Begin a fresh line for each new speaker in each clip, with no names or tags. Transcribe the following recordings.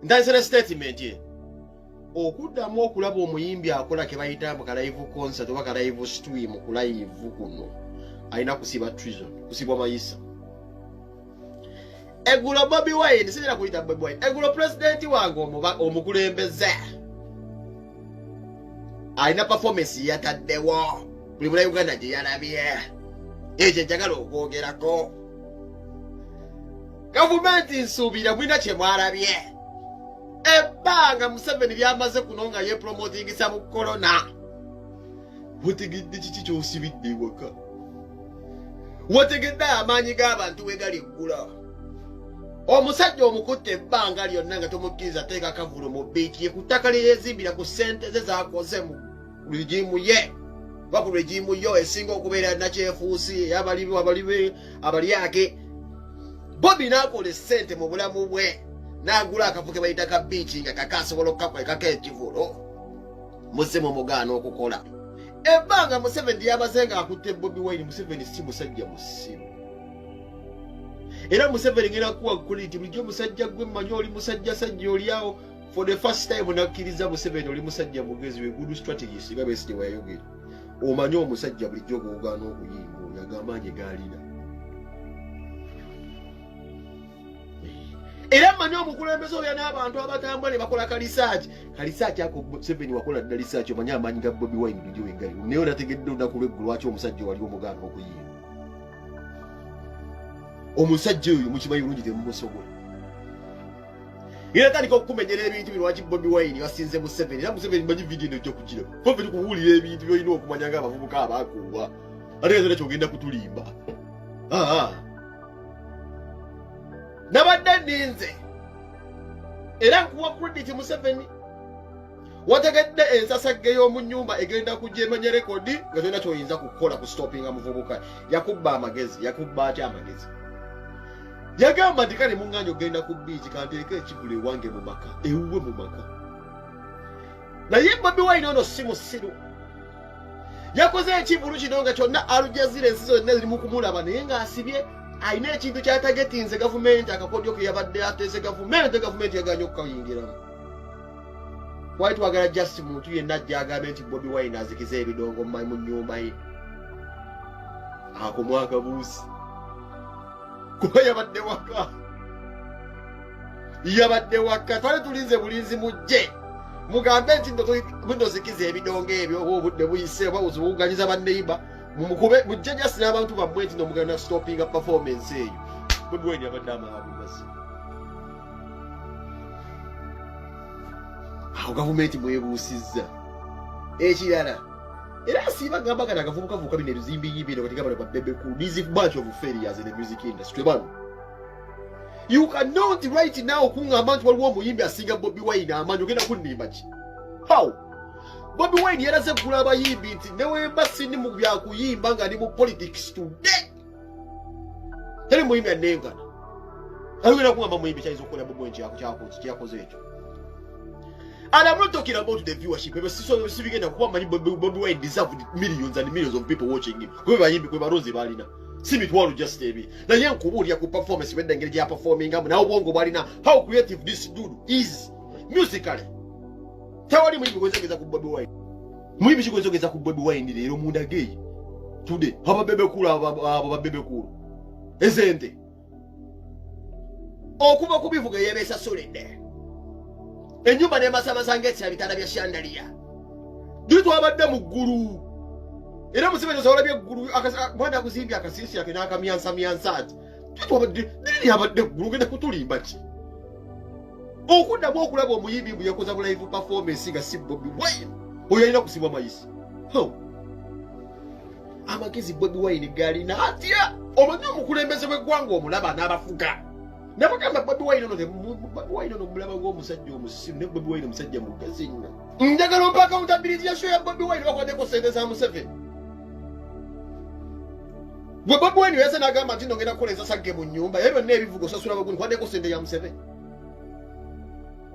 Ntandise statement ye. Okuddamu okulaba omuyimbi akola ke bayita mu live concert oba ka live stream ku live kuno alina kusiba treason kusibwa mayisa. Egulo Bobi Wine sijira kuyita Bobi Wine. Egulo president wange omukulembeze alina performance yataddewo buli mula Uganda gye yalabye. Ekyo njagala okwogerako. Gavumenti nsuubira mwina kye mwalabye. Ebbanga Museveni lyamaze kunonga ye promotingisa mu corona. Wategedde kiki ky'osibidde ewaka? Wategedde amaanyi g'abantu we gali ggula. Omusajja omukutte ebbanga lyonna nga tomukkiriza teeka kavulo mu biiki ye ku ttaka lye yeezimbira ku ssente ze z'akoze mu regimu ye. Ba ku regimu yo esinga okubeera nakyefuusi abalyake. Bobi n'akola essente mu bulamu bwe. N'agula akavuke bayita ka biiki nga kakasobola okukakwekako ekivulo. Musemu mugaana okukola. Ebbanga Museveni yabaze nga akutte Bobi Wine. Museveni si musajja musiru. Era Museveni ngera kuwa kuliti bulijjo musajja gwe mmanyi oli musajja sajja oli awo. For the first time nakkiriza Museveni oli musajja mugezi we good strategist nga Besigye wayogera. Omanyi omusajja bulijjo gw'ogaana okuyimba yagamaanyi gaalina. Era manyo omukulembeze oyo n'abantu abatambula ne bakola kalisaaki. Kalisaaki ako Museveni wakola dda lisaaki omanyi amaanyi ga Bobi Wine bulijjo wengali. Naye onategedde olunaku lw'eggulu lwaki omusajja wali omugaana okuyimba. Omusajja oyo mukimanyi bulungi temumusobola. Era tandika okukumenyera ebintu bino lwaki Bobi Wine yasinze Museveni. Era Museveni manyi vidiyo eno ojja kugira. Koveni kuwulira ebintu by'olina okumanya ng'abavubuka abaakuuwa. Ate ezo nekyo ogenda kutulimba. Nabadde nninze. Era nkuwa credit Museveni. Wategedde ensasagge y'omu nnyumba egenda kujja emanya rekodi nga tolina ky'oyinza kukola ku stoppinga muvubuka. Yakubba amagezi. Yakubba atya amagezi? Yagamba nti kale muŋŋaanyi ogenda ku biiki kanteeka ekivulo ewange mu maka. Ewuwe mu maka. Naye Bobi Wine ono si musiru. Yakoze ekivulu kino nga kyonna Al Jazeera ensi zonna ziri mu kumulaba naye ng'asibye. Alina ekintu ky'atagetinze gavumenti akakodyo ke yabadde ateese gavumenti yaganye okukayingiramu. Lwaki twagala just muntu yenna ajja agambe nti Bobi Wine azikiza ebidongo mu nnyumba ye. Ako mwaka buusi. Kuba yabadde waka. Yabadde waka. Twali tulinze bulinzi mujje. Mugambe nti ndo zikiza ebidongo ebyo obudde buyise oba ozibuganyiza banneiba. Mumukube mujje just n'abantu bammwe nti nomugana stoppinga performance eyo. Bobi Wine yabadde amaabu basi. Awo gavumenti mwebuusizza. Ekirala. Era asiiba gamba kana akavubukavubuka bino ebizimbi bino kati gamba babebe ku music bunch of failures in the music industry bano. You cannot right now kungamba nti waliwo omuyimbi asinga Bobi Wine amaanyi ogenda kunnimba ki? How? Bobi Wine yaraze kugula abayimbi nti newemba sindi mu bya kuyimba nga ndi mu politics today. Teri muyimbi anengana. Ayogera kungamba muyimbi kyayinza okukola Bobi Wine kyakoze ekyo. And I'm not talking about the viewership. But so sigenda kuba manyi Bobi Wine deserved millions and millions of people watching him. Kwe bayimbi kwe barozi balina. Si mitwalo just ebi. Na ye nkubulya ku performance wenda ngeri ya performing amu na obongo balina. How creative this dude is musically. Tawali muyimbi kwezegeza ku Bobi Wine. Muyimbi kwezegeza ku Bobi Wine lero munda gay. Today haba bebe kula aba bebe kula. Ezente. Okuba kubivuga yebesa solide. Enyumba ne masama ngetse abitanda bya shandaliya. Dutu abadde mu ggulu. Era Museveni zola bya ggulu mwanda kuzimbya akasisi yake n'akamyansa ati. Dutu abadde nini abadde ggulu genda kutulimba ki? Okuddamu okulaba omuyimbi bwe yakoza mu live performance nga si Bobi Wine. Oyo alina kusibwa mayisi. Amagezi Bobi Wine galina atya. Omanyi omukulembeze w'eggwanga omulaba n'abafuga. Nabagamba Bobi Wine ono mulaba ng'omusajja omusiru ne Bobi Wine omusajja mugazi nnyo. Njagala ompa accountability ya show ya Bobi Wine bakwaddeko ssente za Museveni. Gwe Bobi Wine yase n'agamba nti ndongera kukola ensasagge mu nnyumba era byonna ebivuga osasula baguni kwaddeko ssente ya Museveni.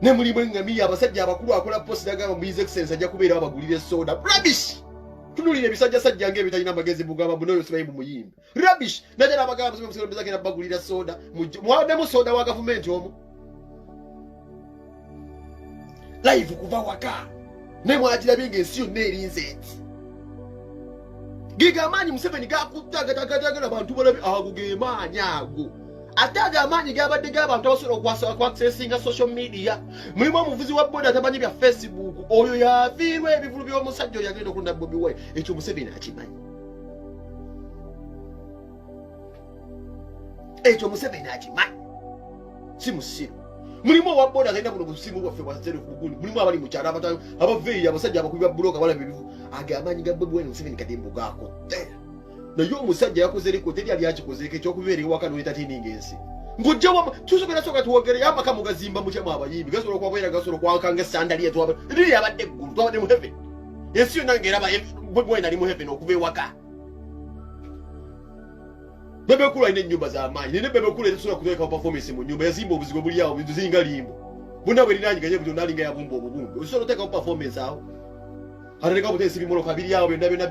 Ne mulimu engamiya abasajja abakulu akola post n'agamba mu His Excellency ajja kubeera abagulira soda. Rubbish! Tunulire ebisajjasajja ng'ebitalina amagezi bugamba bunoyo sibayi mu muyimbi. Rubbish! Najja n'abagamba Museveni bagenda bagulira soda. Mwaddemu soda wa gavumenti omwo. live kuva waka ne mwatira binge ensi yonna erinze giga amaanyi Museveni gakutagatakatagala abantu balabi ago ge maanyi ago ate ago amaanyi gabadde g'abantu abasobola okwaccessinga social media mulimu omuvuzi wa boda atamanyi bya Facebook oyo yafiirwa ebivulu by'omusajja oyo yagenda okulunda Bobi Wine ekyo Museveni akimanyi ekyo Museveni akimanyi si musiru mulimu owa boda agenda kuno busimu bwaffe bwa zero kugundi mulimu abali mu kyalo abaveeyi abasajja abakubi ba buloka bala bibivu aga amaanyi ga Bobi Wine Museveni kadembo gaako naye omusajja yakoze liko teri ali akikozeeko ekyokubeera ewaka n'etatiininga ensi ng'ojjawo tusobera soka tuwogere amaka mugazimba mukyemu abayimbi gasobola okwabeera gasobola okwankanga esandali yetu liri yabadde eggulu twabadde mu heaven ensi yonna ng'eraba Bobi Wine ali mu heaven okuva ewaka Bebe Cool alina ennyumba z'amaanyi naye Bebe Cool tetusobola kuteekawo performance mu nnyumba yazimba obuzigo buli awo bintu zinga limbo bonna bwe linaanyiganye buli onalinga yabumba obubumbi osobola oteekawo performance awo ataleka buteesi bimoloka biri awo byonna byonna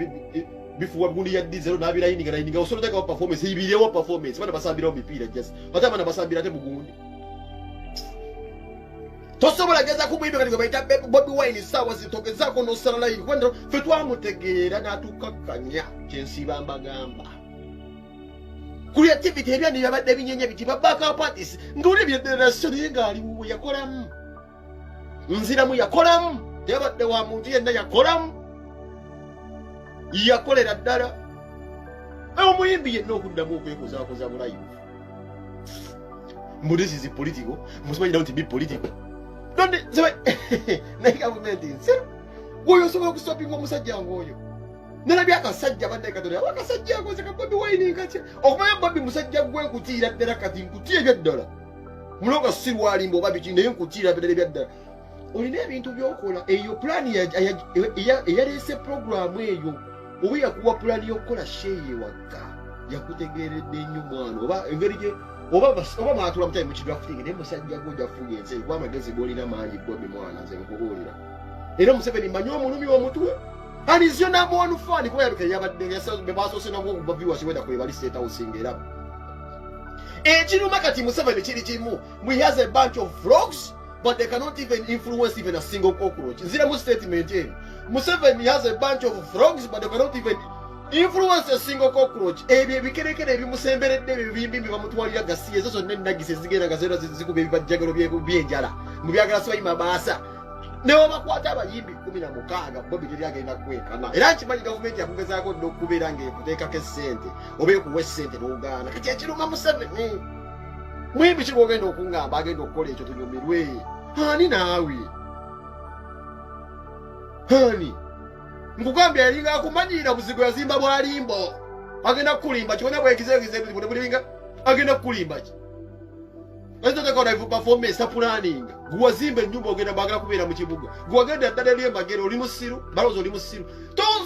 bifuwa gundi ya diesel n'abirayininga osobola oteekawo performance ibirewo performance bana basambirawo mipiira just ate abana basambira ate bugundi tosobola geza kumuyimba kati bayita Bobi Wine sawa zitogezaako n'osala live kwenda ffe twamutegeera n'atukakkanya kyensiba mbagamba creativity ebyani byabadde binyenye biti babaka parties ng'oli byedderasion yengaali wuwe yakolamu nziramu yakolamu yabadde wa muntu yenna yakolamu yakolera ddala omuyimbi yenna okuddamu okwekozaakoza mu live this is political musimanyira nti bi political don't naye gavumenti nsiru oyo osobola okusopinga omusajja ng'oyo nalabye akasajja badde katonda akasajja akoze ka Bobi Wine nkatya okumanya Bobi musajja gwe nkutiira ddala kati nkutiira ebyaddala mulonga sirwalimba oba biki naye nkutiira ddala ebyaddala olina ebintu by'okola eyo pulaani eyaleese puroguramu eyo oba yakuwa pulaani y'okukola sheeye wagga yakutegeeredde nnyo mwana oba engeri gye oba mwatula mutayi mu kidrafting naye musajja gwe ojafuga ensi kuba amagezi g'olina maanyi Bobi mwana nze nkubuulira era Museveni manyi omulumi omutwe and is your number one fan kuba yabika yabadde yasabe basoose nabwo okuva viewers wenda kwebali state house ngera ekiruma kati Museveni kiri kimu we has a bunch of frogs but they cannot even influence even a single cockroach nzira mu statement eno Museveni has a bunch of frogs but they cannot even influence a single cockroach ebyo ebikerekere ebimusemberedde ebibimbi bamutwalira gasiye ezo zonna ennagise zigenda gazeera zikuba ebibajjagalo by'enjala mu byagala sibayima baasa newa bakwata abayimbi 16 Bobi teri agenda kwekana era nkimanyi gavumenti yakugezaako n'okubeera ng'ekuteekako essente oba ekuwa essente n'ogaana kati ekiruma Museveni mwimbi ki gw'ogenda okuŋŋamba agenda okukola ekyo tunyumirwe ani naawe ani nkugambye yalinga akumanyira buzigo yazimba bwalimbo agenda kukulimba kibona bwekizeekize bulinga agenda kukulimba ki Ezoteka live performance planning guwazimba ennyumba ogenda bagala kubeera mu kibuga guwagenda ddala eri emagero oli musiru balozi oli musiru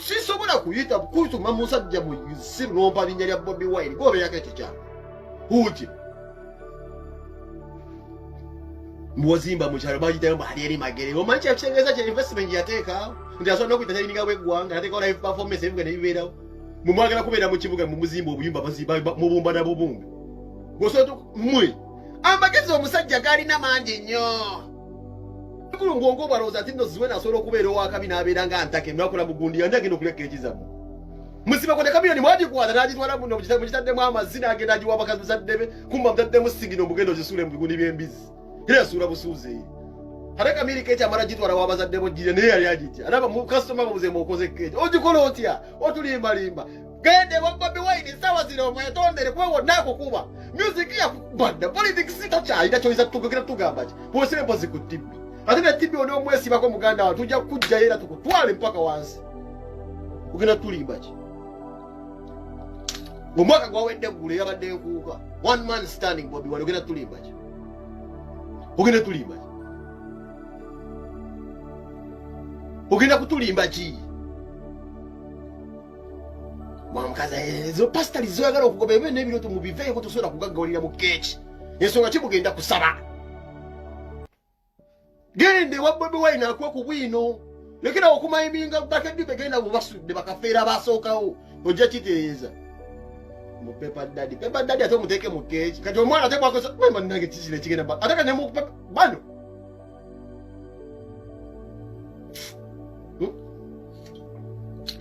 sisobola kuyita kutuma musajja mu siru n'ompa linnya lya Bobi Wine gobeerako ekyo kyalo uti muwazimba mu kyalo bagitayo ali eri magere omanyi kyakitegeeza kya investment yateeka nti asobola n'okuyita kyalininga bw'eggwanga nateekawo live performance ebibuga ne bibeerawo mumwagala kubeera mu kibuga mumuzimba obuyumba mubumba na bubumbi gosobola mmwe amagezi omusajja galina mangi nnyo kulungongo balowooza ati nno ziwe nasobola okubeera owakabi n'abeera nga ntake nakola bugundi yandi agenda okuleka ekizamu musiba kone kamiyoni mwagikwata n'agitwala muno mukitaddemu amazzi n'agenda agiwa abakazi musaddebe kumba mutaddemu sigino omugenda ogisuula mu bigundi by'embizzi era yasuula busuuzi eyo ate kamiri kekyamala gitwala wabazadde bojjire naye yali agitya alaba mukasitoma bamuzeemu okoze keekyo ogikola otya otulimbalimba gende wa Bobi Wine sawa zino mwetondere kuba wonna akukuba music yakubadda politics takyalina kyoyinza tutugera tugamba ki bwosire mpozi ku tibbi ate ne tibbi oli omwesibako muganda wa tujja kujjayo era tukutwale mpaka wansi ogenda tulimba ki omwaka gwawedde eggulu yabadde nkuuka one man standing Bobi Wine ogenda tulimba ki ogenda tulimba ki ogenda kutulimba ki mwamukaza ezo pastali zoyagala okugoba ebyo n'ebiroto mubiveeko tosobola kugaggawalira mu keeki ensonga kimugenda kusaba gende wa Bobi Wine akuwa ku bwino lekera okumayiminga bakeddibe genda bubasudde bakafeera basookawo ojja kitereeza mu Pepper Daddy ate omuteeke mu keeki kati omwana ate bwakosa bannange kikire kigenda ate kane mu bano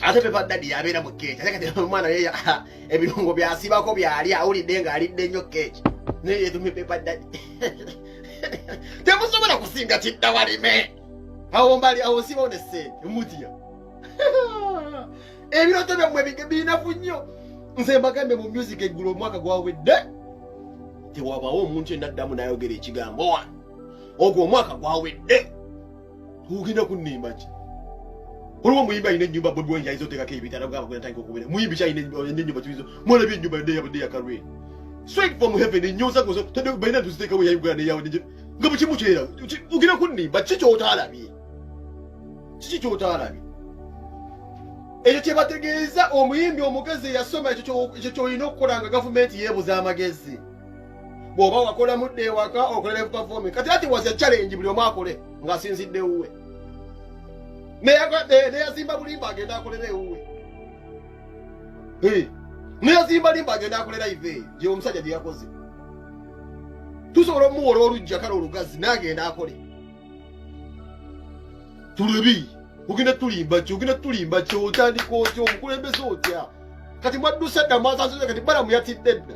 ate Pepper Daddy yabeera mu keeki ate kati omwana yeya ebirungo byasibako byali awulidde nga alidde nnyo keeki naye yetumye Pepper Daddy temusobola kusinga kidda walime awo mbali awo sibone ssente mutya ebiroto byammwe binafu nnyo nze mbagambe mu music eggulo omwaka gwawedde tewabaawo omuntu enaddamu n'ayogera ekigambo wano ogwo omwaka gwawedde ogenda kunnimba ki olwo muyimbi alina ennyumba Bobi Wine yayinza oteekako ebitala bwaba gwena tandika okubeera muyimbi kyalina ennyumba kibizo mwalabye ennyumba yabadde yakalwera straight from heaven ennyoza gozo tadde balina tuziteekawo ya Uganda yawe nga bwe kimu kyera ogenda kunnimba kiki ky'otaalabye kiki ky'otaalabye ekyo kye bategeeza omuyimbi omugezi yasoma ekyo ky'olina okukola nga gavumenti yeebuza amagezi bw'oba wakola mudde ewaka okolera live performing kati ati was a challenge buli omu akole ng'asinzidde ewuwe neyazimba bulimba agenda akolera ewuwe neyazimba limba agenda akolera live eyo gye omusajja gye yakoze tusobola omuwola olujja kale olugazi n'agenda akole tulebi ogenda tulimba ki otandika otya omukulembeze otya kati mwaddusa dda mwasansoza kati balamu yatidde dda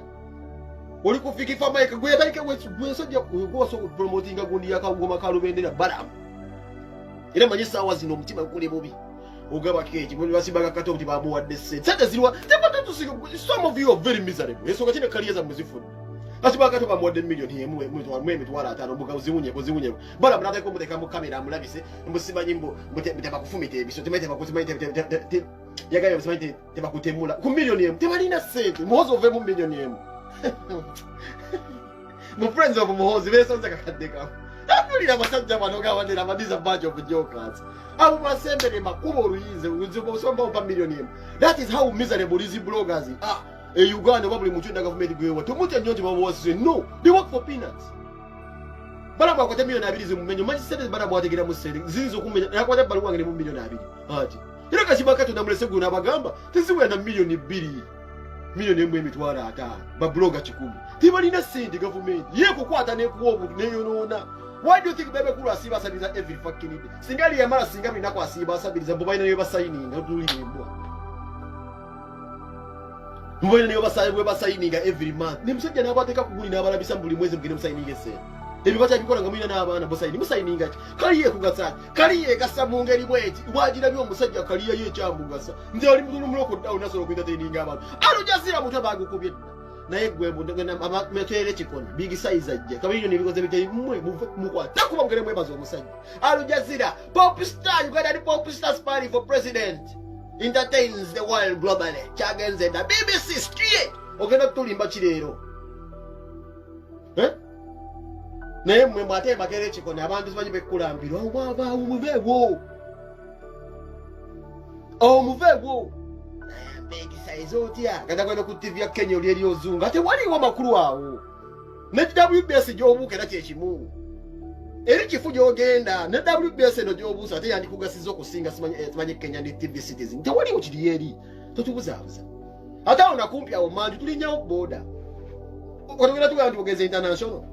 oli kufikifa maika gwebalike gwesajja gwosobola okupromotinga gundi yakagoma kalubendera balamu era manyi essaawa zino omutima gukuli bubi ogaba keeki basibaga kato nti bamuwadde ssente sente ziriwa some of you are very miserable ensonga kine kaliya zammwe zifudde kasibaga kato bamuwadde miliyoni emu emitwalo 5 mbuga ziwunyeko balamu nateeka omuteeka mu kamera amulabise mbusimanyi tebakufumita ebiso yagayo simanyi tebakutemula ku miliyoni emu tebalina ssente muhozi ovemu miliyoni emu mu friends of muhozi besonze kakadde kamu napulira abasajja bano gawadera amadiza bunch of jokers abo basembere makubo oluyinze osomba opa miliyoni emu that is how miserable these bloggers are Uganda oba buli muntu endaga gavumenti gwewa temutya nnyo nti babawasize no they work for peanuts balamu akwate miliyoni 2 zimumenyo manyi sente balamu ategera mu ssente ziyinza okumenya nakwate ebbaluwa wange ne mu miliyoni 2 ati era kasiba katonda mulese guno abagamba teziwera na miliyoni 2 miliyoni emu emitwalo 5 babloga 100 tebalina ssente gavumenti yekukwata nekuwa obuntu neyonoona. Why do you think Bebe Kulu asiba asabiriza every fucking day? Singali yamala singa binako asiba asabiriza mbobaina niyo basayininga otulirimbwa. Mbobaina niyo basayininga every month. Ne musajja n'abateka kuguli n'abalabisa buli mwezi mugende musayininga ese. Ebibata bikola nga mulina n'abaana musayininga ki? Kaliye kugasa. Kaliye gasa mu ngeri bweti. Wagira byo musajja kaliye yekyamugasa. Nze oli mutulu muloko down nasobola okuyinga abantu. Alujazira mutu bagukubye. Naye gwe metere chikoni big size ajja kabiri ne bikoze biteye mmwe mukwata kuba mugere mwebaza omusajja Al Jazeera pop star Uganda ni pop star party for president entertains the world globally chagenze da BBC straight ogenda tulimba kirero naye mmwe mwate magere chikoni abantu sibanyi bekulambirwa waba umuvewo big size otya ganda kwenda ku TV ya Kenya oli ozunga ate waliwo makulu awo ne WBS gyobuuka era kyekimu eri kifu gyogenda ne WBS no gyobuusa ate yandikugasiza okusinga simanyi Kenya ne TV Citizen tewaliwo kiri eri totubuzaabuza ate awo nakumpi awo manju tulinyawo boda otugenda tugamba nti ogeze international